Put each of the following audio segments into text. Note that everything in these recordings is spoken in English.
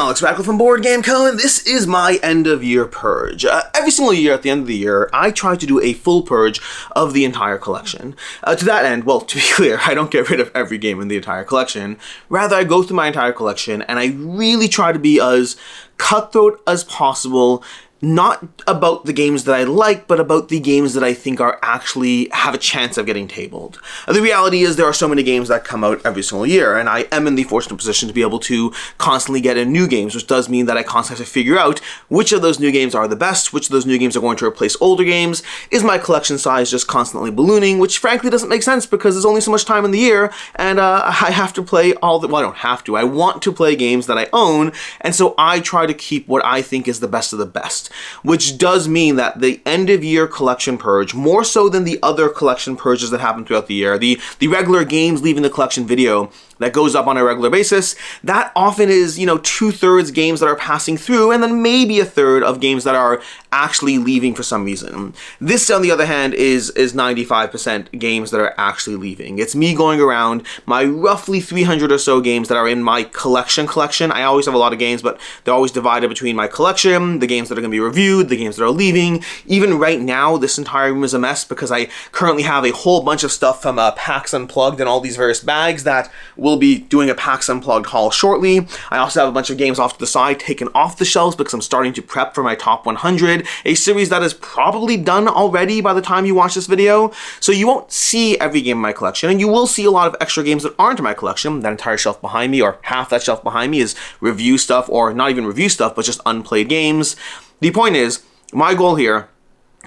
Alex Radcliffe from Board Game Co, and this is my end of year purge. Every single year at the end of the year, I try to do a full purge of the entire collection. To that end, well, to be clear, I don't get rid of every game in the entire collection. Rather, I go through my entire collection and I really try to be as cutthroat as possible. Not about the games that I like, but about the games that I think are actually have a chance of getting tabled. The reality is there are so many games that come out every single year, and I am in the fortunate position to be able to constantly get in new games, which does mean that I constantly have to figure out which of those new games are the best, which of those new games are going to replace older games. Is my collection size just constantly ballooning, which frankly doesn't make sense because there's only so much time in the year, and I have to play well, I don't have to. I want to play games that I own, and so I try to keep what I think is the best of the best. Which does mean that the end of year collection purge, more so than the other collection purges that happen throughout the year, the regular games leaving the collection video that goes up on a regular basis, that often is, 2/3 games that are passing through, and then maybe a third of games that are actually leaving for some reason. This, on the other hand, is 95% games that are actually leaving. It's me going around my roughly 300 or so games that are in my collection. I always have a lot of games, but they're always divided between my collection, the games that are going to be reviewed, the games that are leaving. Even right now, this entire room is a mess because I currently have a whole bunch of stuff from PAX Unplugged and all these various bags that will be doing a PAX Unplugged haul shortly. I also have a bunch of games off to the side taken off the shelves because I'm starting to prep for my top 100, a series that is probably done already by the time you watch this video. So you won't see every game in my collection, and you will see a lot of extra games that aren't in my collection. That entire shelf behind me, or half that shelf behind me, is review stuff, or not even review stuff, but just unplayed games. The point is, my goal here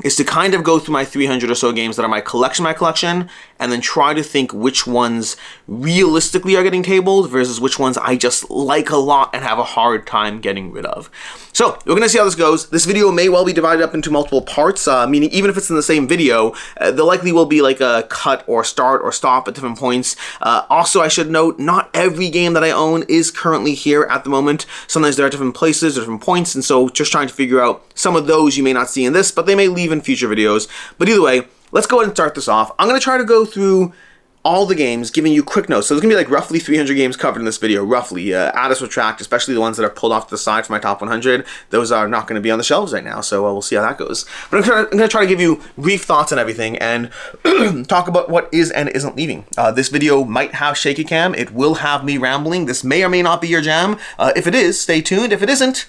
is to kind of go through my 300 or so games that are my collection, and then try to think which ones realistically are getting tabled versus which ones I just like a lot and have a hard time getting rid of. So, we're going to see how this goes. This video may well be divided up into multiple parts, meaning even if it's in the same video, there likely will be like a cut or start or stop at different points. Also, I should note, not every game that I own is currently here at the moment. Sometimes they're at different places or different points, and so just trying to figure out some of those you may not see in this, but they may leave in future videos. But either way, let's go ahead and start this off. I'm going to try to go through all the games, giving you quick notes. So there's going to be like roughly 300 games covered in this video, roughly. Add or subtract, especially the ones that are pulled off to the side for my top 100. Those are not going to be on the shelves right now, so we'll see how that goes. But I'm going to try to give you brief thoughts on everything and talk about what is and isn't leaving. This video might have shaky cam. It will have me rambling. This may or may not be your jam. If it is, stay tuned. If it isn't,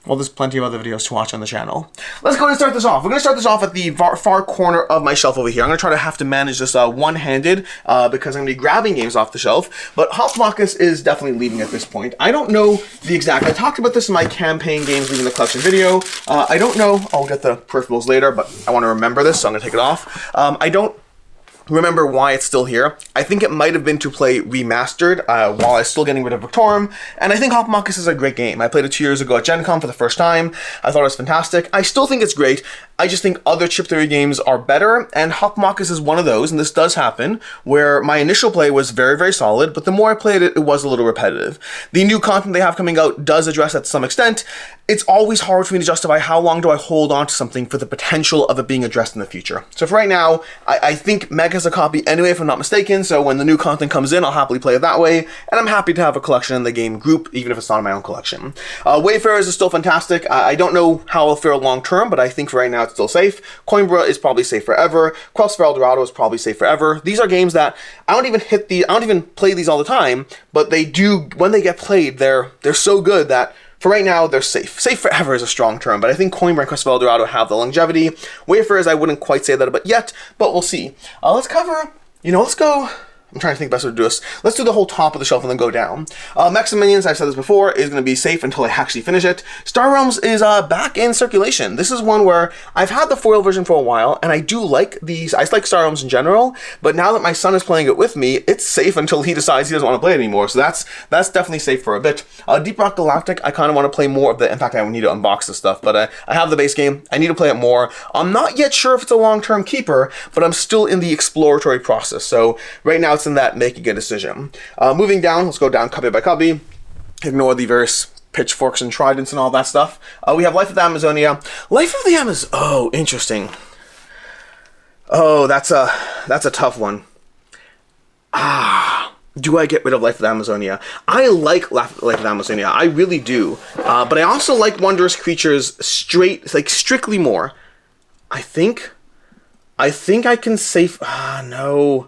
well, there's plenty of other videos to watch on the channel. Let's go ahead and start this off. We're going to start this off at the far corner of my shelf over here. I'm going to try to have to manage this one-handed because I'm going to be grabbing games off the shelf. But Hoplomachus is definitely leaving at this point. I don't know the exact... I talked about this in my campaign games leaving the collection video. I don't know... I'll get the peripherals later, but I want to remember this, so I'm going to take it off. I don't remember why it's still here. I think it might have been to play remastered while I was still getting rid of Victorum, and I think Hoplomachus is a great game. I played it 2 years ago at Gen Con for the first time. I thought it was fantastic. I still think it's great. I just think other chip theory games are better, and Hoplomachus is one of those, and this does happen, where my initial play was very, very solid, but the more I played it, it was a little repetitive. The new content they have coming out does address that to some extent. It's always hard for me to justify how long do I hold on to something for the potential of it being addressed in the future. So for right now, I think Mega's a copy anyway, if I'm not mistaken, so when the new content comes in, I'll happily play it that way, and I'm happy to have a collection in the game group, even if it's not in my own collection. Wayfarers is still fantastic. I don't know how it'll fare long term, but I think for right now it's still safe. Coimbra is probably safe forever. Quest for Eldorado is probably safe forever. These are games that I don't even play these all the time, but they do, when they get played, they're so good that for right now, they're safe. Safe forever is a strong term, but I think Coimbra and Quest for Eldorado have the longevity. Wayfarers, I wouldn't quite say that about yet, but we'll see. Let's cover, let's go... I'm trying to think the best way to do this. Let's do the whole top of the shelf and then go down. Mechs and Minions, I've said this before, is going to be safe until I actually finish it. Star Realms is back in circulation. This is one where I've had the foil version for a while, and I do like these. I like Star Realms in general, but now that my son is playing it with me, it's safe until he decides he doesn't want to play it anymore. So that's definitely safe for a bit. Deep Rock Galactic, I kind of want to play more of the... In fact, I need to unbox this stuff, but I have the base game. I need to play it more. I'm not yet sure if it's a long-term keeper, but I'm still in the exploratory process. So right now, it's in that making a decision. Moving down, let's go down cubby by cubby. Ignore the various pitchforks and tridents and all that stuff. We have Life of the Amazonia. Life of the Amazon. Oh, interesting. Oh, that's a tough one. do I get rid of Life of Amazonia? I like Life of Amazonia. I really do. But I also like Wondrous Creatures strictly more. I think I can save... no.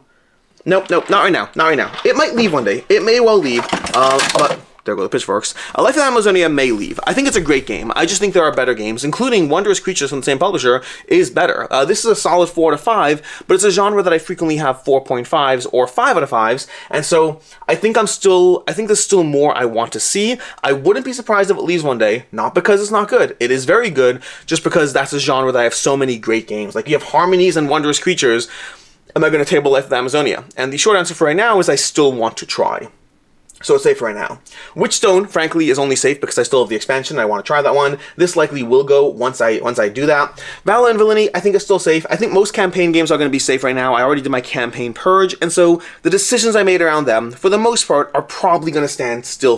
Nope, not right now. Not right now. It might leave one day. It may well leave. But... there go the pitchforks. Life of Amazonia may leave. I think it's a great game. I just think there are better games, including Wondrous Creatures from the same publisher, is better. This is a solid 4 out of 5, but it's a genre that I frequently have 4.5s or 5 out of 5s, and so I think there's still more I want to see. I wouldn't be surprised if it leaves one day, not because it's not good. It is very good, just because that's a genre that I have so many great games. Like, you have Harmonies and Wondrous Creatures. Am I going to table Life of Amazonia? And the short answer for right now is I still want to try. So it's safe for right now. Witchstone, frankly, is only safe because I still have the expansion and I want to try that one. This likely will go once I do that. Valor and Villainy, I think is still safe. I think most campaign games are going to be safe right now. I already did my campaign Purge, and so the decisions I made around them, for the most part, are probably going to stand true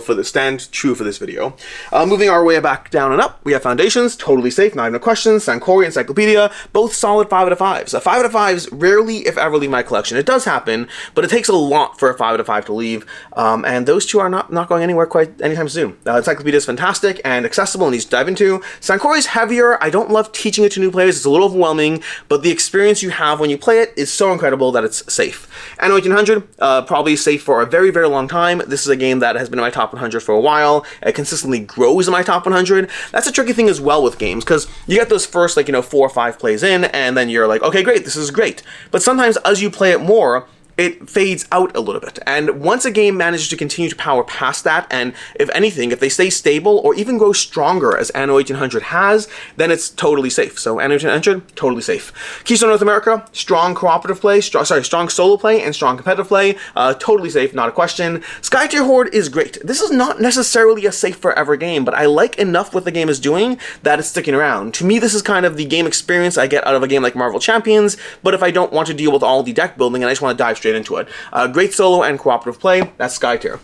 for this video. Moving our way back down and up, we have Foundations, totally safe, not even a question. Sankori, Encyclopedia, both solid 5 out of 5s. 5 out of 5s rarely, if ever, leave my collection. It does happen, but it takes a lot for a 5 out of 5 to leave, and those two are not going anywhere quite anytime soon. Encyclopedia is fantastic and accessible and easy to dive into. Sankori is heavier. I don't love teaching it to new players. It's a little overwhelming, but the experience you have when you play it is so incredible that it's safe. Anno 1800, probably safe for a very, very long time. This is a game that has been in my top 100 for a while. It consistently grows in my top 100. That's a tricky thing as well with games, because you get those first, 4 or 5 plays in, and then you're like, okay, great, this is great. But sometimes as you play it more, it fades out a little bit. And once a game manages to continue to power past that, and if anything, if they stay stable or even grow stronger as Anno 1800 has, then it's totally safe. So Anno 1800, totally safe. Keystone North America, strong cooperative play, strong solo play and strong competitive play, totally safe, not a question. Skytier Horde is great. This is not necessarily a safe forever game, but I like enough what the game is doing that it's sticking around. To me, this is kind of the game experience I get out of a game like Marvel Champions, but if I don't want to deal with all the deck building and I just want to dive straight into it. Great solo and cooperative play, that's Skytier.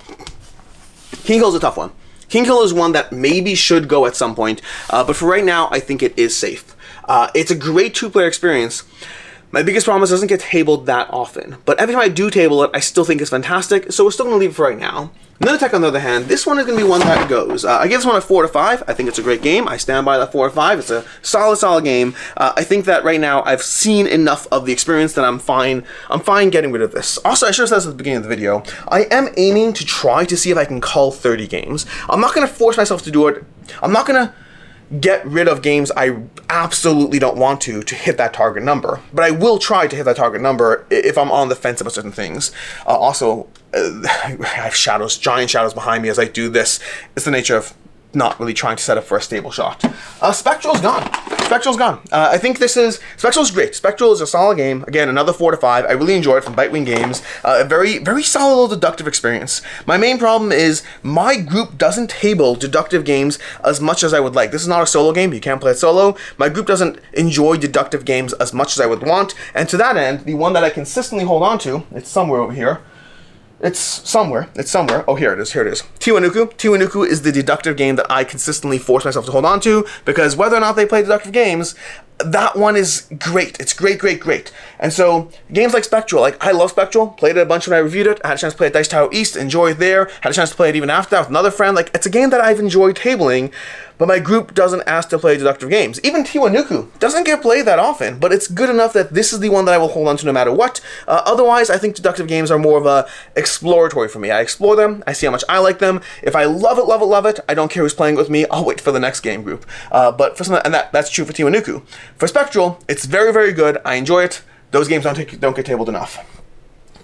King Kill is a tough one. King Kill is one that maybe should go at some point, but for right now, I think it is safe. It's a great 2-player experience. My biggest problem is it doesn't get tabled that often, but every time I do table it, I still think it's fantastic, so we're still going to leave it for right now. Nunatuk, on the other hand, this one is going to be one that goes. I give this one a 4 out of 5. I think it's a great game. I stand by that 4 out of 5. It's a solid game. I think that right now I've seen enough of the experience that I'm fine getting rid of this. Also, I should have said this at the beginning of the video. I am aiming to try to see if I can cull 30 games. I'm not going to force myself to do it. I'm not going to get rid of games I absolutely don't want to hit that target number. But I will try to hit that target number if I'm on the fence about certain things. Also, I have shadows, giant shadows behind me as I do this. It's the nature of not really trying to set up for a stable shot. Spectral's gone. Spectral's gone. I think Spectral's great. Spectral is a solid game. Again, another 4 out of 5. I really enjoy it from Bitewing Games. A very, very solid little deductive experience. My main problem is my group doesn't table deductive games as much as I would like. This is not a solo game. You can't play it solo. My group doesn't enjoy deductive games as much as I would want. And to that end, the one that I consistently hold on to, it's somewhere over here. It's somewhere. Oh, here it is. Tiwanuku. Tiwanuku is the deductive game that I consistently force myself to hold on to, because whether or not they play deductive games, that one is great. It's great. And so, games like Spectral, I love Spectral, played it a bunch when I reviewed it, I had a chance to play at Dice Tower East, enjoyed it there, had a chance to play it even after that with another friend. It's a game that I've enjoyed tabling, but my group doesn't ask to play deductive games. Even Tiwanuku doesn't get played that often, but it's good enough that this is the one that I will hold on to no matter what. Otherwise, I think deductive games are more of a exploratory for me. I explore them, I see how much I like them. If I love it, I don't care who's playing with me, I'll wait for the next game group. But for some, and that's true for Tiwanuku. For Spectral, it's very, very good. I enjoy it. Those games don't get tabled enough.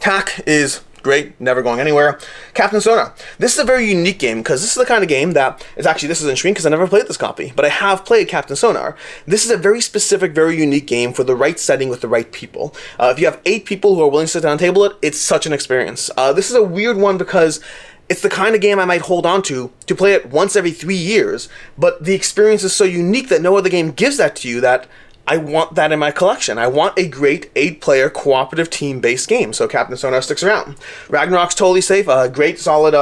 TAC is great, never going anywhere. Captain Sonar. This is a very unique game, because this is the kind of game that is actually, this isn't screen because I never played this copy, but I have played Captain Sonar. This is a very specific, very unique game for the right setting with the right people. If you have 8 people who are willing to sit down and table it, it's such an experience. This is a weird one because it's the kind of game I might hold on to play it once every 3 years, but the experience is so unique that no other game gives that to you that I want that in my collection. I want a great 8-player cooperative team-based game, so Captain Sonar sticks around. Ragnarok's totally safe, a great solid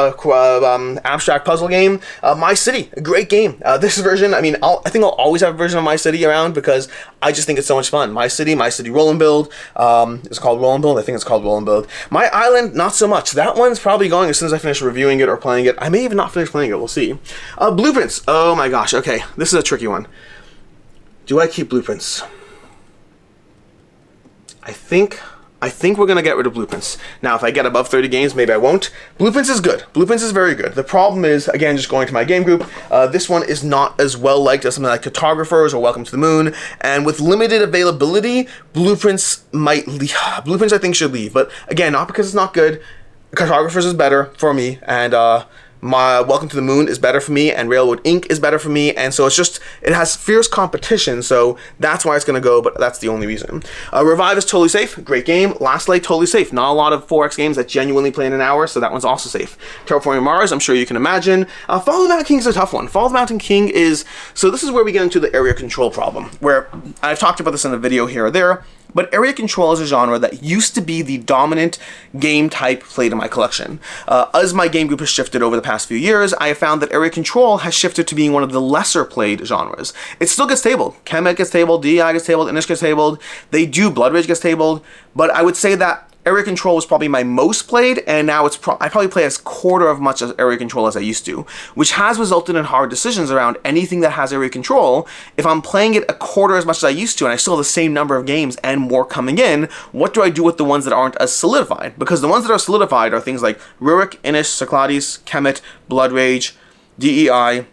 abstract puzzle game. My City, a great game. This version, I think I'll always have a version of My City around because I just think it's so much fun. My City Roll and Build. It's called Roll and Build. I think it's called Roll and Build. My Island, not so much. That one's probably going as soon as I finish reviewing it or playing it. I may even not finish playing it. We'll see. Blueprints. Oh my gosh. Okay, this is a tricky one. Do I keep Blueprints? I think we're going to get rid of Blueprints. Now, if I get above 30 games, maybe I won't. Blueprints is good. Blueprints is very good. The problem is, again, just going to my game group, this one is not as well liked as something like Cartographers or Welcome to the Moon. And with limited availability, Blueprints might leave. Blueprints, I think, should leave. But again, not because it's not good. Cartographers is better for me. And my Welcome to the Moon is better for me, and Railroad Inc. is better for me, and so it has fierce competition, so that's why it's going to go, but that's the only reason. Revive is totally safe, great game. Last Light, totally safe. Not a lot of 4X games that genuinely play in an hour, so that one's also safe. Terraforming Mars, I'm sure you can imagine. Fall of the Mountain King is a tough one. Fall of the Mountain King is, so this is where we get into the area control problem, where I've talked about this in a video here or there, but area control is a genre that used to be the dominant game type played in my collection. As my game group has shifted over the past few years, I have found that area control has shifted to being one of the lesser played genres. It still gets tabled. Kemet gets tabled, DI gets tabled, Inish gets tabled, they do, Blood Rage gets tabled, but I would say that Area Control was probably my most played, and now I probably play as quarter of much as Area Control as I used to, which has resulted in hard decisions around anything that has Area Control. If I'm playing it a quarter as much as I used to, and I still have the same number of games and more coming in, what do I do with the ones that aren't as solidified? Because the ones that are solidified are things like Rurik, Inish, Cyclades, Kemet, Blood Rage, DEI,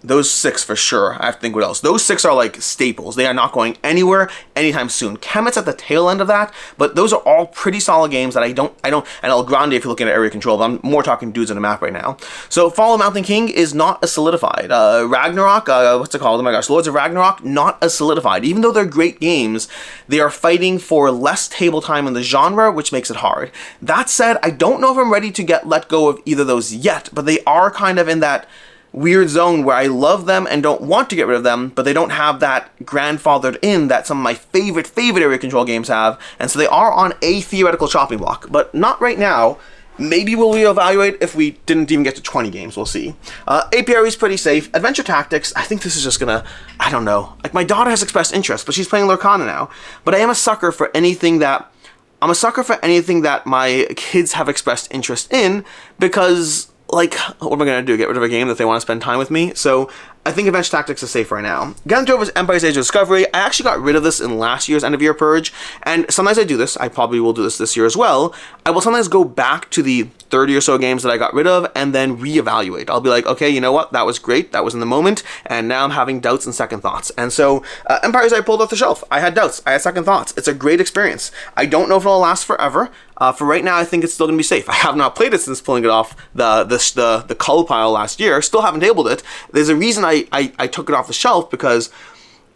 those 6 for sure. I have to think what else. Those 6 are like staples. They are not going anywhere anytime soon. Kemet's at the tail end of that, but those are all pretty solid games that I don't, and El Grande if you're looking at area control, but I'm more talking dudes in a map right now. So Fall of Mountain King is not as solidified. Ragnarok, what's it called? Oh my gosh, Lords of Ragnarok, not as solidified. Even though they're great games, they are fighting for less table time in the genre, which makes it hard. That said, I don't know if I'm ready to let go of either of those yet, but they are kind of in that weird zone where I love them and don't want to get rid of them, but they don't have that grandfathered in that some of my favorite area control games have, and so they are on a theoretical chopping block, but not right now. Maybe we'll reevaluate if we didn't even get to 20 games, we'll see. APRE is pretty safe. Adventure Tactics, I think this is just gonna, I don't know. Like, my daughter has expressed interest, but she's playing Lorcana now, but I am a sucker for anything that my kids have expressed interest in, because like, what am I going to do? Get rid of a game that they want to spend time with me? So I think Adventure Tactics is safe right now. Gantrover's Empire's Age of Discovery, I actually got rid of this in last year's end of year purge, and sometimes I do this, I probably will do this year as well. I will sometimes go back to the 30 or so games that I got rid of and then reevaluate. I'll be like, okay, you know what, that was great, that was in the moment, and now I'm having doubts and second thoughts. And so, Empires I pulled off the shelf. I had doubts, I had second thoughts. It's a great experience. I don't know if it'll last forever. For right now, I think it's still going to be safe. I have not played it since pulling it off the cull pile last year. Still haven't tabled it. There's a reason I took it off the shelf, because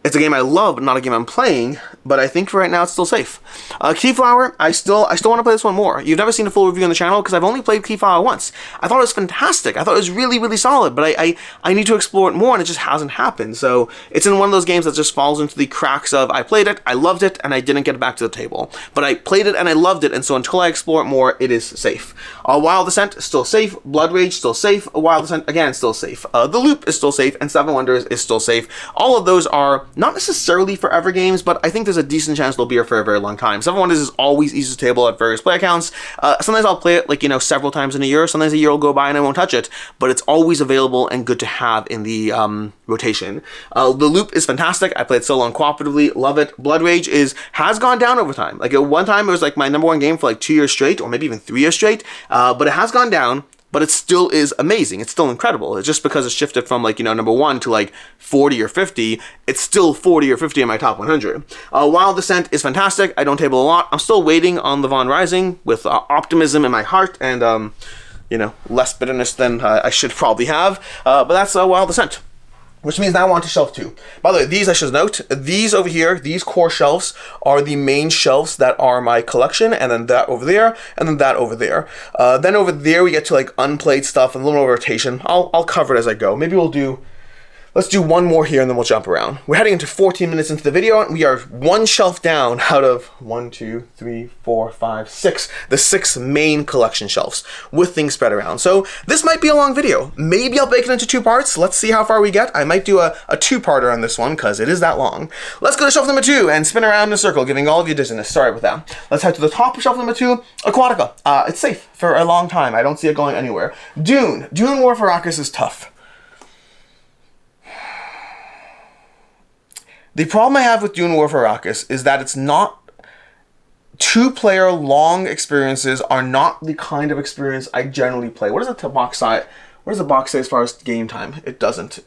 it's a game I love, but not a game I'm playing, but I think for right now it's still safe. Keyflower, I still want to play this one more. You've never seen a full review on the channel because I've only played Keyflower once. I thought it was fantastic. I thought it was really, really solid, but I need to explore it more, and it just hasn't happened. So it's in one of those games that just falls into the cracks of I played it, I loved it, and I didn't get it back to the table. But I played it and I loved it, and so until I explore it more, it is safe. Wild Descent, still safe. Blood Rage, still safe. Wild Descent, again, still safe. The Loop is still safe, and Seven Wonders is still safe. All of those are not necessarily forever games, but I think there's a decent chance they'll be here for a very long time. Seven Wonders is always easy to table at various play accounts. Sometimes I'll play it, like, you know, several times in a year. Sometimes a year will go by and I won't touch it, but it's always available and good to have in the rotation. The Loop is fantastic. I played solo and cooperatively, love it. Blood Rage has gone down over time. Like, at one time it was like my #1 game for like 2 years straight, or maybe even 3 years straight, but it has gone down. But it still is amazing. It's still incredible. It's just because it's shifted from, like, you know, #1 to like 40 or 50. It's still 40 or 50 in my top 100. Wild Descent is fantastic. I don't table a lot. I'm still waiting on the Von Rising with optimism in my heart and, you know, less bitterness than I should probably have. But that's Wild Descent, which means now on to shelf 2. By the way, these, I should note, these over here, these core shelves are the main shelves that are my collection, and then that over there, and then that over there. Then over there we get to like unplayed stuff and a little more rotation. I'll cover it as I go. Maybe we'll do Let's do one more here and then we'll jump around. We're heading into 14 minutes into the video and we are one shelf down out of 1, 2, 3, 4, 5, 6. The 6 main collection shelves with things spread around. So this might be a long video. Maybe I'll break it into 2 parts. Let's see how far we get. I might do a 2-parter on this one because it is that long. Let's go to shelf number 2 and spin around in a circle, giving all of you dizziness. Sorry about that. Let's head to the top of shelf number 2, Aquatica. It's safe for a long time. I don't see it going anywhere. Dune War for Arrakis is tough. The problem I have with Dune War for Arrakis is that it's not 2-player long experiences are not the kind of experience I generally play. What does the box say? What does the box say as far as game time? It doesn't.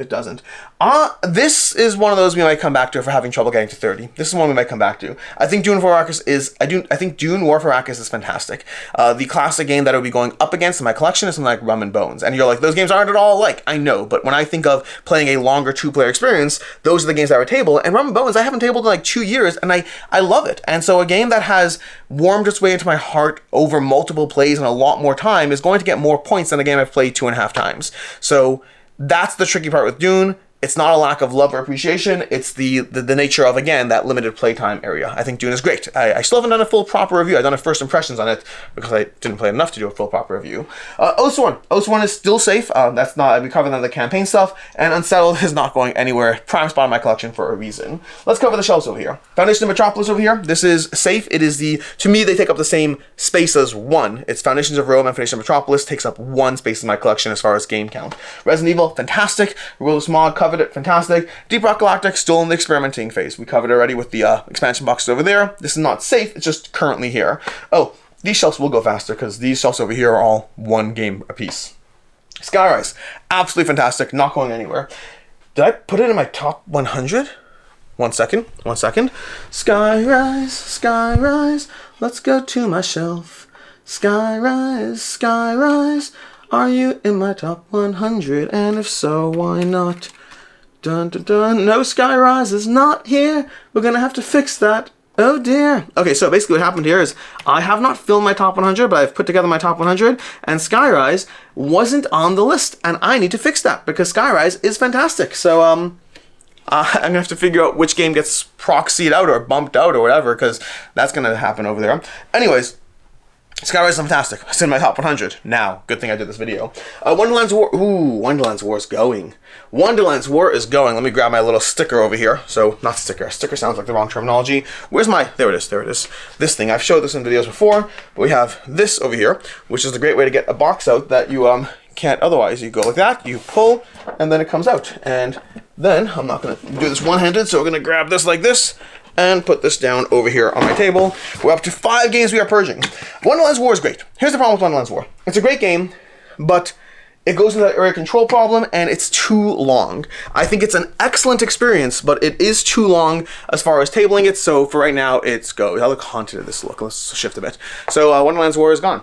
This is one of those we might come back to if we're having trouble getting to 30. This is one we might come back to. I think Dune War for Arrakis is fantastic. The classic game that I would be going up against in my collection is something like Rum and Bones. And you're like, those games aren't at all alike. I know, but when I think of playing a longer 2-player experience, those are the games that I would table. And Rum and Bones, I haven't tabled in like 2 years, and I love it. And so a game that has warmed its way into my heart over multiple plays and a lot more time is going to get more points than a game I've played 2.5 times. So that's the tricky part with Dune. It's not a lack of love or appreciation. It's the nature of, again, that limited playtime area. I think Dune is great. I still haven't done a full proper review. I've done a first impressions on it because I didn't play enough to do a full proper review. Oathsworn is still safe. That's not, we covered the campaign stuff. And Unsettled is not going anywhere. Prime spot in my collection for a reason. Let's cover the shelves over here. Foundation of Metropolis over here. This is safe. It is to me, they take up the same space as 1. It's Foundations of Rome and Foundation of Metropolis takes up 1 space in my collection as far as game count. Resident Evil, fantastic. Rule of Smog, covered it, fantastic. Deep Rock Galactic, still in the experimenting phase. We covered it already with the expansion boxes over there. This is not safe, it's just currently here. Oh, these shelves will go faster because these shelves over here are all 1 game apiece. Skyrise, absolutely fantastic, not going anywhere. Did I put it in my top 100? One second. Skyrise, let's go to my shelf. Skyrise, are you in my top 100? And if so, why not? Dun dun dun, no, Skyrise is not here. We're gonna have to fix that. Oh dear. Okay, so basically what happened here is I have not filmed my top 100, but I've put together my top 100, and Skyrise wasn't on the list, and I need to fix that because Skyrise is fantastic. So I'm gonna have to figure out which game gets proxied out or bumped out or whatever, because that's gonna happen over there. Anyways, Skyrise is fantastic. It's in my top 100. Now, good thing I did this video. Wonderland's War. Ooh, Wonderland's War is going. Wonderland's War is going. Let me grab my little sticker over here. So, not sticker. Sticker sounds like the wrong terminology. Where's my... There it is. This thing. I've showed this in videos before, but we have this over here, which is the great way to get a box out that you can't otherwise. You go like that, you pull, and then it comes out. And then, I'm not going to do this one-handed, so we're going to grab this like this, and put this down over here on my table. We're up to 5 games we are purging. Wonderland's War is great. Here's the problem with Wonderland's War. It's a great game, but it goes into that area control problem, and it's too long. I think it's an excellent experience, but it is too long as far as tabling it, so for right now, it's go. How look haunted this look. Let's shift a bit. So, Wonderland's War is gone.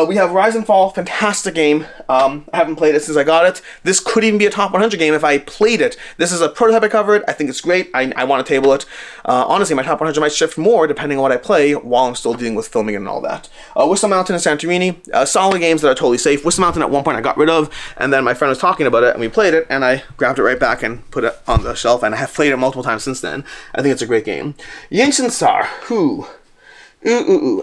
We have Rise and Fall, fantastic game. I haven't played it since I got it. This could even be a top 100 game if I played it. This is a prototype I covered. I think it's great. I want to table it. Honestly, my top 100 might shift more depending on what I play while I'm still dealing with filming and all that. Whistle Mountain and Santorini, solid games that are totally safe. Whistle Mountain at one point I got rid of, and then my friend was talking about it, and we played it, and I grabbed it right back and put it on the shelf, and I have played it multiple times since then. I think it's a great game. Yinsen Sar,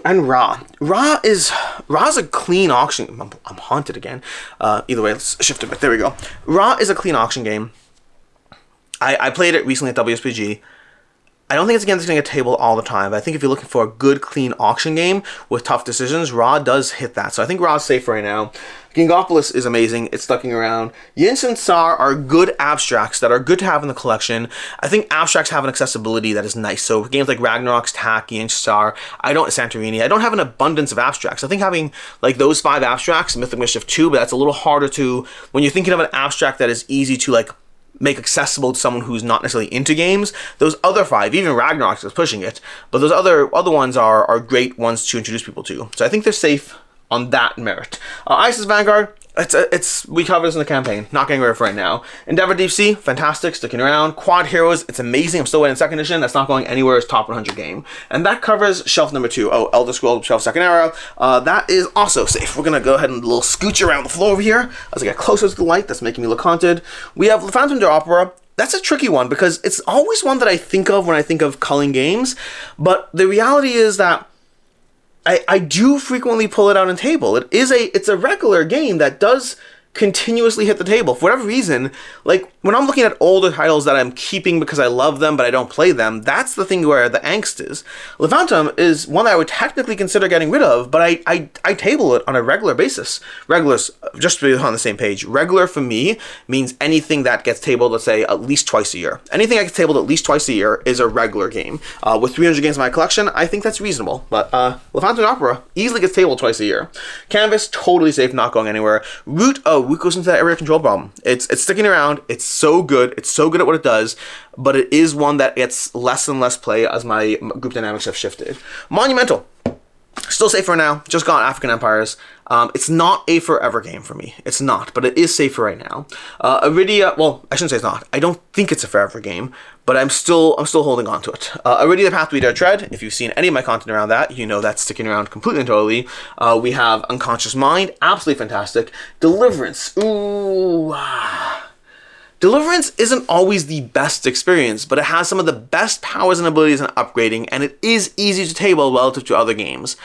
and Ra's a clean auction. I'm haunted again. Either way, let's shift a bit. There we go. Ra is a clean auction game. I played it recently at WSPG. I don't think it's a game that's going to get tabled all the time, but I think if you're looking for a good, clean auction game with tough decisions, Ra does hit that. So I think Ra's safe right now. Gingopolis is amazing. It's stucking around. Yins and Sar are good abstracts that are good to have in the collection. I think abstracts have an accessibility that is nice. So games like Ragnarok's, Tak, Yins, Sar, Santorini, I don't have an abundance of abstracts. I think having like those 5 abstracts, Mythic Mischief 2, but that's a little harder to, when you're thinking of an abstract that is easy to like make accessible to someone who's not necessarily into games. Those other 5, even Ragnarok is pushing it, but those other ones are great ones to introduce people to. So I think they're safe on that merit. Isis Vanguard, we covered this in the campaign. Not getting rid of right now. Endeavor Deep Sea, fantastic, sticking around. Quad Heroes, it's amazing. I'm still waiting second edition. That's not going anywhere. It's top 100 game, and that covers shelf number 2. Oh, Elder Scrolls Shelf Second Era. That is also safe. We're gonna go ahead and a little scooch around the floor over here as I get closer to the light. That's making me look haunted. We have the Phantom de Opera. That's a tricky one because it's always one that I think of when I think of culling games, but the reality is that I do frequently pull it out on table. It's a regular game that does continuously hit the table. For whatever reason, like when I'm looking at older titles that I'm keeping because I love them but I don't play them, that's the thing where the angst is. Le Phantom is one that I would technically consider getting rid of, but I table it on a regular basis. Regulars, just to be on the same page, regular for me means anything that gets tabled, let's say, at least twice a year. Anything that gets tabled at least twice a year is a regular game. With 300 games in my collection, I think that's reasonable. But Le Phantom Opera easily gets tabled twice a year. Canvas, totally safe, not going anywhere. Root goes into that area control problem. It's sticking around. It's so good. It's so good at what it does, but it is one that gets less and less play as my group dynamics have shifted. Monumental. Still safe for now. Just got African Empires. It's not a forever game for me. It's not, but it is safe for right now. Iridia, well, I shouldn't say it's not. I don't think it's a forever game, but I'm still holding on to it. Iridia, the Path We Dare Tread. If you've seen any of my content around that, you know that's sticking around completely and totally. We have Unconscious Mind, absolutely fantastic. Deliverance, ooh. Deliverance isn't always the best experience, but it has some of the best powers and abilities and upgrading, and it is easy to table relative to other games.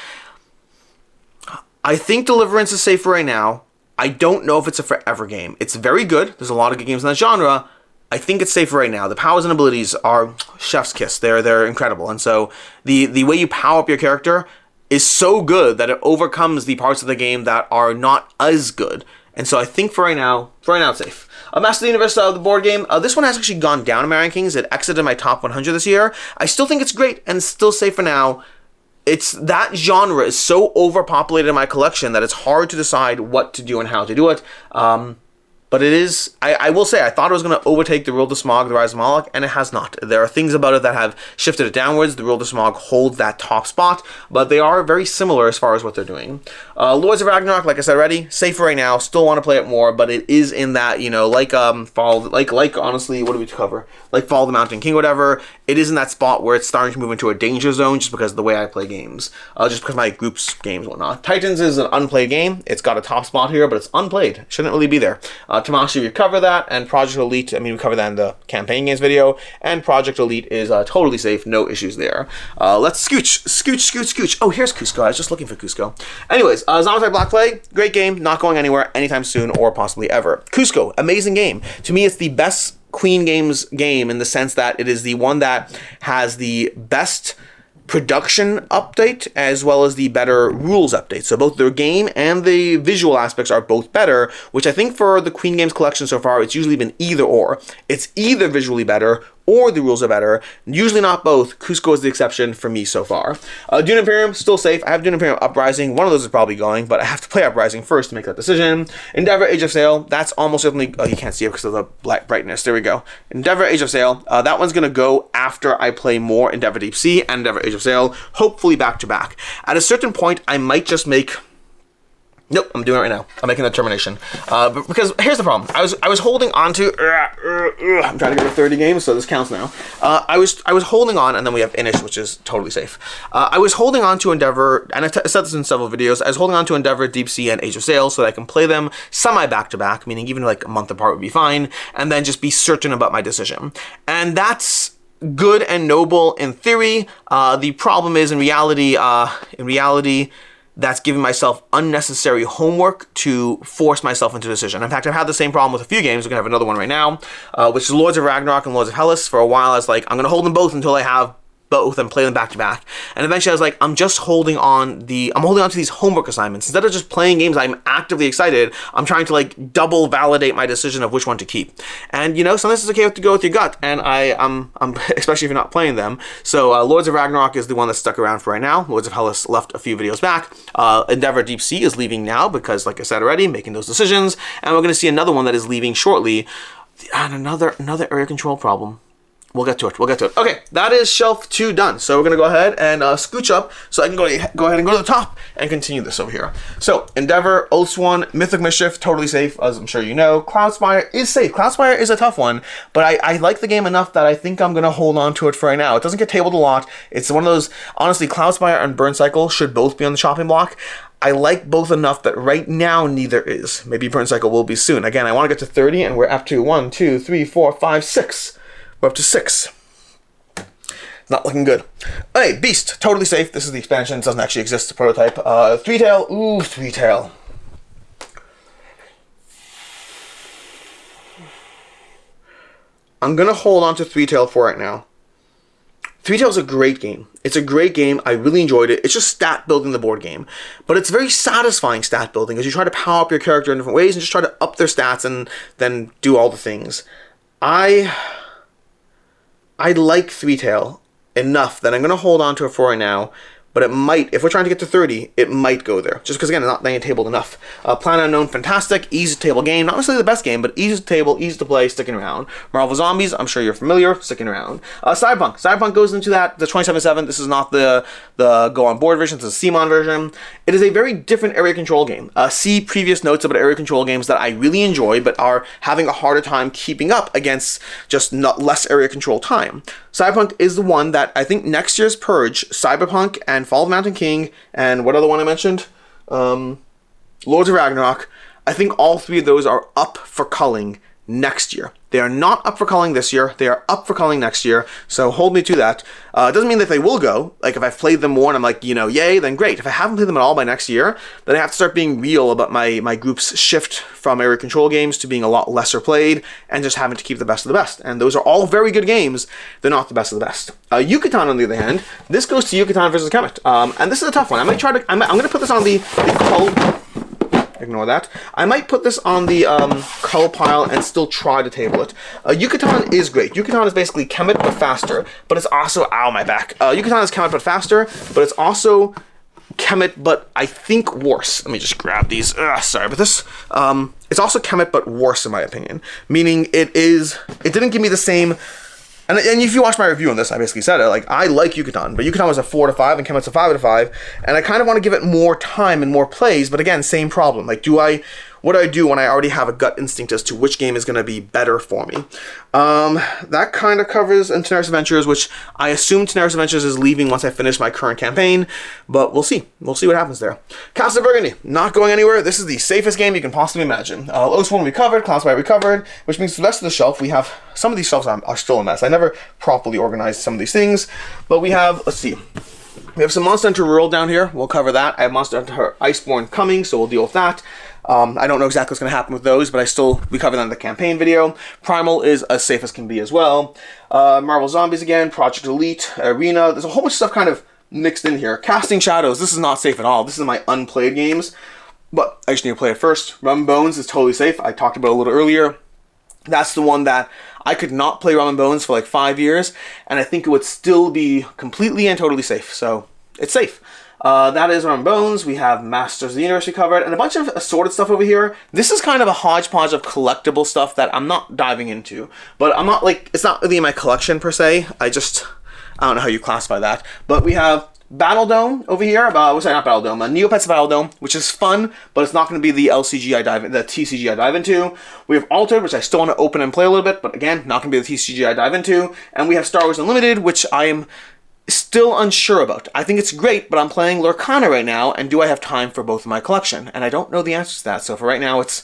I think Deliverance is safe for right now. I don't know if it's a forever game. It's very good. There's a lot of good games in that genre. I think it's safe for right now. The powers and abilities are chef's kiss. They're incredible. And so the way you power up your character is so good that it overcomes the parts of the game that are not as good. And so I think for right now it's safe. Master of the Universe, the board game. This one has actually gone down in my rankings. It exited my top 100 this year. I still think it's great and still safe for now. It's that genre is so overpopulated in my collection that it's hard to decide what to do and how to do it. But it is, I will say, I thought it was going to overtake the Rule of Smog, the Rise of Moloch, and it has not. There are things about it that have shifted it downwards. The Rule of Smog holds that top spot, but they are very similar as far as what they're doing. Lords of Ragnarok, like I said already, safe for right now. Still want to play it more, but it is in that, honestly, what do we cover? Like Fall of the Mountain King, whatever. It is in that spot where it's starting to move into a danger zone just because of the way I play games. Just because my group's games and whatnot. Titans is an unplayed game. It's got a top spot here, but it's unplayed. Shouldn't really be there. Tamashii, we cover that, and Project Elite, we cover that in the campaign games video, and Project Elite is totally safe, no issues there. Let's scooch. Oh, here's Cusco. I was just looking for Cusco. Anyways, Zombicide Black Plague, great game, not going anywhere anytime soon or possibly ever. Cusco, amazing game. To me, it's the best Queen Games game in the sense that it is the one that has the best production update as well as the better rules update. So both the game and the visual aspects are both better, which I think for the Queen Games collection so far, it's usually been either or. It's either visually better or the rules are better. Usually not both. Cusco is the exception for me so far. Dune Imperium, still safe. I have Dune Imperium Uprising. One of those is probably going, but I have to play Uprising first to make that decision. Endeavor, Age of Sail. That's almost certainly... Oh, you can't see it because of the black brightness. There we go. Endeavor, Age of Sail. That one's going to go after I play more Endeavor Deep Sea and Endeavor, Age of Sail, hopefully back to back. At a certain point, I might just make... Nope, I'm doing it right now. I'm making the determination. Because here's the problem. I was holding on to... I'm trying to get to 30 games, so this counts now. I was holding on, and then we have Inish, which is totally safe. I was holding on to Endeavor, and I said this in several videos, I was holding on to Endeavor, Deep Sea, and Age of Sail so that I can play them semi-back-to-back, meaning even like a month apart would be fine, and then just be certain about my decision. And that's good and noble in theory. The problem is, in reality, that's giving myself unnecessary homework to force myself into a decision. In fact, I've had the same problem with a few games. We're going to have another one right now, which is Lords of Ragnarok and Lords of Hellas. For a while, I was like, I'm going to hold them both until I have both and play them back to back. And eventually I was like, I'm holding on to these homework assignments. Instead of just playing games I'm actively excited, I'm trying to like double validate my decision of which one to keep. And sometimes it's okay to go with your gut, and I'm especially if you're not playing them. So Lords of Ragnarok is the one that's stuck around for right now. Lords of Hellas left a few videos back. Endeavor Deep Sea is leaving now because, like I said already, making those decisions. And we're going to see another one that is leaving shortly. And another area control problem. We'll get to it. We'll get to it. Okay, that is shelf 2 done. So we're going to go ahead and scooch up so I can go ahead and go to the top and continue this over here. So, Endeavor, Oathsworn, Mythic Mischief, totally safe, as I'm sure you know. Cloudspire is safe. Cloudspire is a tough one, but I like the game enough that I think I'm going to hold on to it for right now. It doesn't get tabled a lot. It's one of those, honestly, Cloudspire and Burn Cycle should both be on the chopping block. I like both enough that right now neither is. Maybe Burn Cycle will be soon. Again, I want to get to 30, and we're up to 1, 2, 3, 4, 5, 6. We're up to 6. Not looking good. Hey, Beast, totally safe. This is the expansion. It doesn't actually exist, the prototype. Three-tail. Ooh, Three-tail. I'm going to hold on to Three-tail for right now. Three-tail's a great game. It's a great game. I really enjoyed it. It's just stat building the board game. But it's very satisfying stat building as you try to power up your character in different ways and just try to up their stats and then do all the things. I like Three-tail enough that I'm going to hold on to it for right now, but it might, if we're trying to get to 30, it might go there. Just because, again, it's not laying tabled enough. Planet Unknown, fantastic, easy to table game. Not necessarily the best game, but easy to table, easy to play, sticking around. Marvel Zombies, I'm sure you're familiar, sticking around. Cyberpunk. Cyberpunk goes into that, the 2077. This is not the go on board version, this is the CMON version. It is a very different area control game. See previous notes about area control games that I really enjoy, but are having a harder time keeping up against just less area control time. Cyberpunk is the one that I think next year's Purge, Cyberpunk, and Fall of the Mountain King, and what other one I mentioned? Lords of Ragnarok. I think all 3 of those are up for culling next year. They are not up for culling this year. They are up for culling next year. So hold me to that. It doesn't mean that they will go. Like, if I've played them more and I'm like, yay, then great. If I haven't played them at all by next year, then I have to start being real about my group's shift from area control games to being a lot lesser played and just having to keep the best of the best. And those are all very good games. They're not the best of the best. Yucatan, on the other hand, this goes to Yucatan versus Kemet. And this is a tough one. I'm going to put this on the cull. Ignore that. I might put this on the cull pile and still try to table it. Yucatan is great. Yucatan is basically Kemet but faster, but it's also, ow, my back. Yucatan is Kemet but faster, but it's also Kemet but I think worse. Let me just grab these. Sorry about this. It's also Kemet but worse in my opinion, meaning it didn't give me the same. And if you watch my review on this, I basically said it. Like, I like Yucatan, but Yucatan was a 4 out of 5, and Kemet's a 5 out of 5. And I kind of want to give it more time and more plays, but again, same problem. Like, what do I do when I already have a gut instinct as to which game is going to be better for me? That kind of covers Tenaris Adventures, which I assume Tenaris Adventures is leaving once I finish my current campaign, but we'll see. We'll see what happens there. Castle of Burgundy, not going anywhere. This is the safest game you can possibly imagine. Oathsworn we covered, Cloudspire we covered, which means the rest of the shelf, we have, some of these shelves are still a mess. I never properly organized some of these things, but we have, let's see. We have some Monster Hunter Rural down here. We'll cover that. I have Monster Hunter Iceborne coming, so we'll deal with that. I don't know exactly what's going to happen with those, but we covered that in the campaign video. Primal is as safe as can be as well. Marvel Zombies again, Project Elite, Arena. There's a whole bunch of stuff kind of mixed in here. Casting Shadows, this is not safe at all. This is my unplayed games, but I just need to play it first. Rum and Bones is totally safe. I talked about it a little earlier. That's the one that I could not play Rum and Bones for like 5 years, and I think it would still be completely and totally safe. So it's safe. That is Rum and Bones. We have Masters of the Universe we covered, and a bunch of assorted stuff over here. This is kind of a hodgepodge of collectible stuff that I'm not diving into, but I'm not like, it's not really in my collection per se. I don't know how you classify that, but we have Battle Dome over here. Not Battle Dome. Neopets Battle Dome, which is fun, but it's not going to be the TCG I dive into. We have Altered, which I still want to open and play a little bit, but again, not going to be the TCG I dive into. And we have Star Wars Unlimited, which I am still unsure about. I think it's great, but I'm playing Lorcana right now, and do I have time for both of my collection? And I don't know the answer to that. So for right now, it's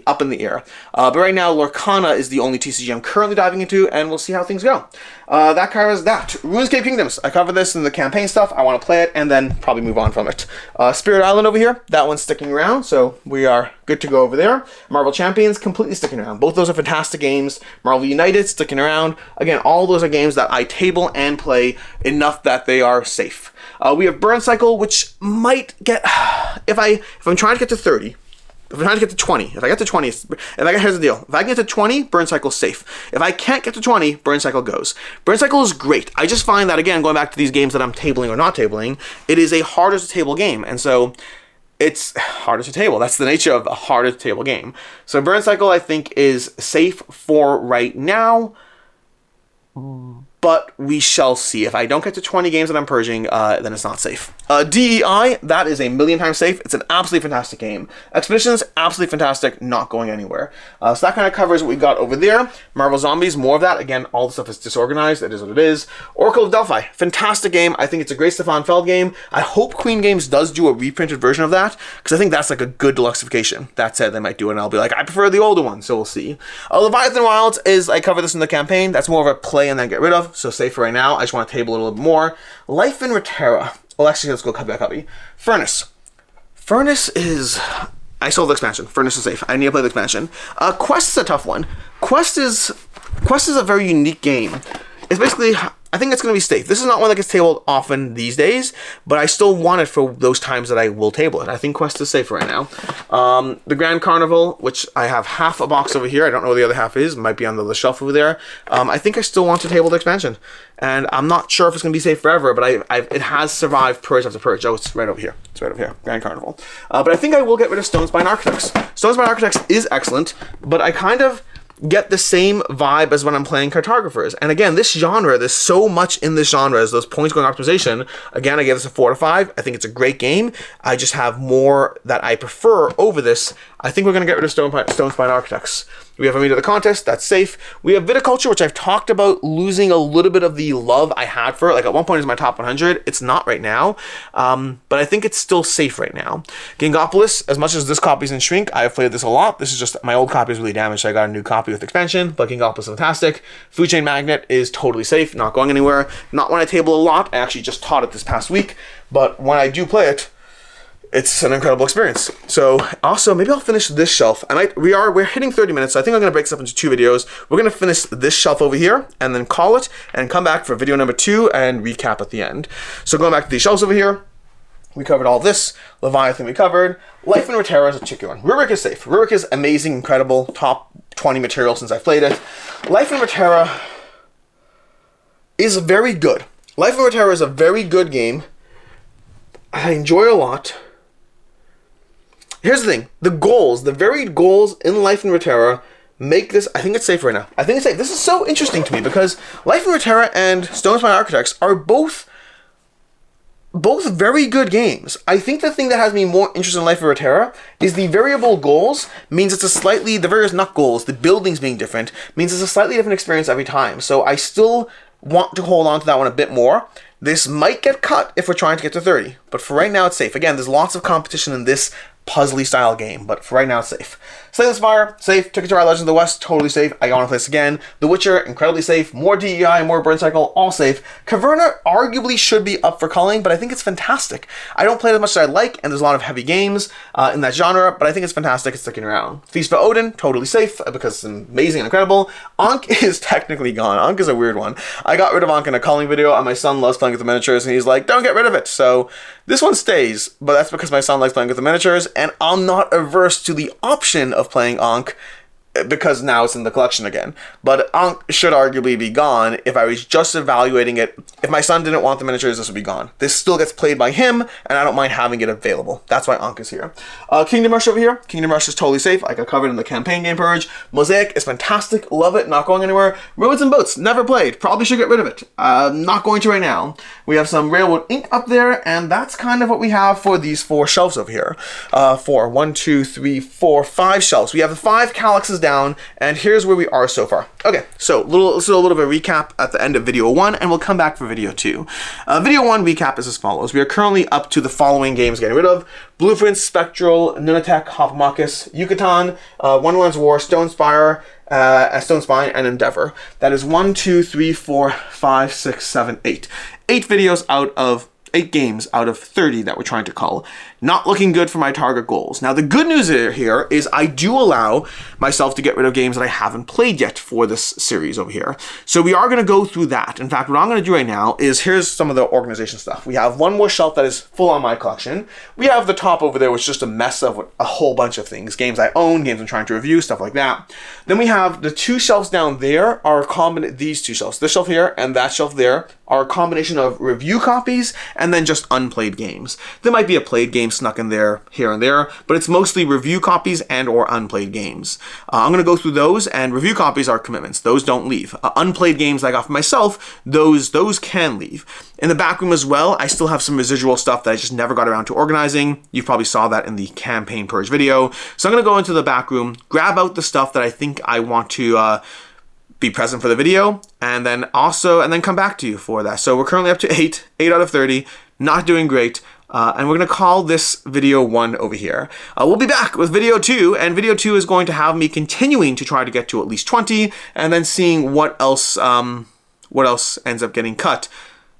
up in the air. But right now, Lorcana is the only TCG I'm currently diving into, and we'll see how things go. That covers that. RuneScape Kingdoms. I covered this in the campaign stuff. I want to play it, and then probably move on from it. Spirit Island over here. That one's sticking around, so we are good to go over there. Marvel Champions, completely sticking around. Both those are fantastic games. Marvel United, sticking around. Again, all those are games that I table and play enough that they are safe. We have Burn Cycle, which might get... If I'm trying to get to 30... If I'm trying to get to 20, here's the deal. If I can get to 20, Burn Cycle's safe. If I can't get to 20, Burn Cycle goes. Burn Cycle is great. I just find that, again, going back to these games that I'm tabling or not tabling, it is a harder to table game. And so it's harder to table. That's the nature of a harder to table game. So Burn Cycle, I think, is safe for right now. but we shall see. If I don't get to 20 games that I'm purging, then it's not safe. DEI, that is a million times safe. It's an absolutely fantastic game. Expeditions, absolutely fantastic, not going anywhere. So that kind of covers what we've got over there. Marvel Zombies, more of that. Again, all the stuff is disorganized. It is what it is. Oracle of Delphi, fantastic game. I think it's a great Stefan Feld game. I hope Queen Games does do a reprinted version of that, because I think that's like a good deluxification. That said, they might do it, and I'll be like, I prefer the older one, so we'll see. Leviathan Wilds is, I cover this in the campaign. That's more of a play and then get rid of, so safe for right now. I just want to table it a little bit more. Life in Reterra. Well, actually, let's go copy by copy. Furnace. Furnace is... I sold the expansion. Furnace is safe. I need to play the expansion. Quest is a tough one. Quest is a very unique game. It's basically... I think it's going to be safe. This is not one that gets tabled often these days, but I still want it for those times that I will table it. I think Quest is safe right now. The Grand Carnival, which I have half a box over here. I don't know where the other half is. It might be on the shelf over there. I think I still want to table the expansion. And I'm not sure if it's going to be safe forever, but it has survived Purge after Purge. Oh, it's right over here. It's right over here. Grand Carnival. But I think I will get rid of Stonespine Architects. Stonespine Architects is excellent, but I kind of get the same vibe as when I'm playing Cartographers. And again, this genre, there's so much in this genre as those points going optimization. Again, I gave this a 4 to 5. I think it's a great game. I just have more that I prefer over this. I think we're going to get rid of Stonespine Architects. We have Amida the Contest, that's safe. We have Viticulture, which I've talked about losing a little bit of the love I had for it. Like at one point it's my top 100. It's not right now, but I think it's still safe right now. Gangopolis, as much as this copy's in shrink, I have played this a lot. This is just, my old copy is really damaged, so I got a new copy with expansion, but Gangopolis is fantastic. Food Chain Magnet is totally safe, not going anywhere. Not when I table a lot. I actually just taught it this past week, but when I do play it, it's an incredible experience. So also, maybe I'll finish this shelf. We're hitting 30 minutes, so I think I'm gonna break this up into 2 videos. We're gonna finish this shelf over here and then call it and come back for video number 2 and recap at the end. So going back to these shelves over here, we covered all this. Leviathan we covered. Life in Reterra is a tricky one. Rurik is safe. Rurik is amazing, incredible, top 20 material since I've played it. Life in Reterra is very good. Life in Reterra is a very good game. I enjoy it a lot. Here's the thing, the varied goals in Life in Reterra make this, I think it's safe right now. I think it's safe. This is so interesting to me because Life in Reterra and Stonespine Architects are both very good games. I think the thing that has me more interested in Life in Reterra is the variable goals means it's a slightly, the various nut goals, the buildings being different, means it's a slightly different experience every time. So I still want to hold on to that one a bit more. This might get cut if we're trying to get to 30, but for right now it's safe. Again, there's lots of competition in this puzzly style game, but for right now it's safe. Slay the Spire, safe. Ticket to Ride Legends of the West, totally safe. I want to play this again. The Witcher, incredibly safe. More DEI, more Burn Cycle, all safe. Caverna arguably should be up for culling, but I think it's fantastic. I don't play it as much as I like, and there's a lot of heavy games in that genre, but I think it's fantastic. It's sticking around. Feast for Odin, totally safe, because it's amazing and incredible. Ankh is technically gone. Ankh is a weird one. I got rid of Ankh in a culling video, and my son loves playing with the miniatures, and he's like, don't get rid of it. So this one stays, but that's because my son likes playing with the miniatures, and I'm not averse to the option of playing Ankh because now it's in the collection again. But Ankh should arguably be gone if I was just evaluating it. If my son didn't want the miniatures, this would be gone. This still gets played by him, and I don't mind having it available. That's why Ankh is here. Kingdom Rush over here. Kingdom Rush is totally safe. I got covered in the campaign game Purge. Mosaic is fantastic. Love it. Not going anywhere. Roads and Boats. Never played. Probably should get rid of it. Not going to right now. We have some Railroad Ink up there, and that's kind of what we have for these 4 shelves over here. 1, 2, 3, 4, 5 shelves. We have the 5 calyxes down, and here's where we are so far. Okay, so let's do a little bit of a recap at the end of video 1, and we'll come back for video 2. Video 1 recap is as follows. We are currently up to the following games getting rid of: Blueprints, Spectral, Nunatuk, Hoplomachus, Yucatan, Wonderland's War, Stonespine, and Endeavor. That is 1, 2, 3, 4, 5, 6, 7, 8. 8 videos out of 8 games out of 30 that we're trying to cull. Not looking good for my target goals. Now, the good news here is I do allow myself to get rid of games that I haven't played yet for this series over here. So we are going to go through that. In fact, what I'm going to do right now is here's some of the organization stuff. We have one more shelf that is full on my collection. We have the top over there, which is just a mess of a whole bunch of things. Games I own, games I'm trying to review, stuff like that. Then we have the 2 shelves down there are these 2 shelves. This shelf here and that shelf there are a combination of review copies and then just unplayed games. There might be a played game games snuck in there, here and there, but it's mostly review copies and or unplayed games. I'm going to go through those, and review copies are commitments. Those don't leave. Unplayed games I got for myself, those can leave. In the back room as well, I still have some residual stuff that I just never got around to organizing. You probably saw that in the campaign purge video. So I'm going to go into the back room, grab out the stuff that I think I want to be present for the video, and then come back to you for that. So we're currently up to 8 out of 30, not doing great. And we're going to call this video 1 over here. We'll be back with video 2, and video 2 is going to have me continuing to try to get to at least 20, and then seeing what else ends up getting cut,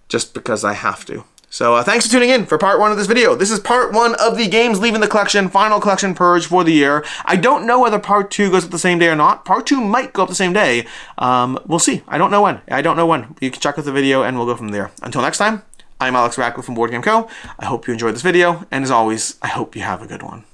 just because I have to. So thanks for tuning in for part 1 of this video. This is part 1 of the games leaving the collection, final collection purge for the year. I don't know whether part 2 goes up the same day or not. Part 2 might go up the same day. We'll see. I don't know when. You can check out the video and we'll go from there. Until next time, I'm Alex Radcliffe from Board Game Co. I hope you enjoyed this video, and as always, I hope you have a good one.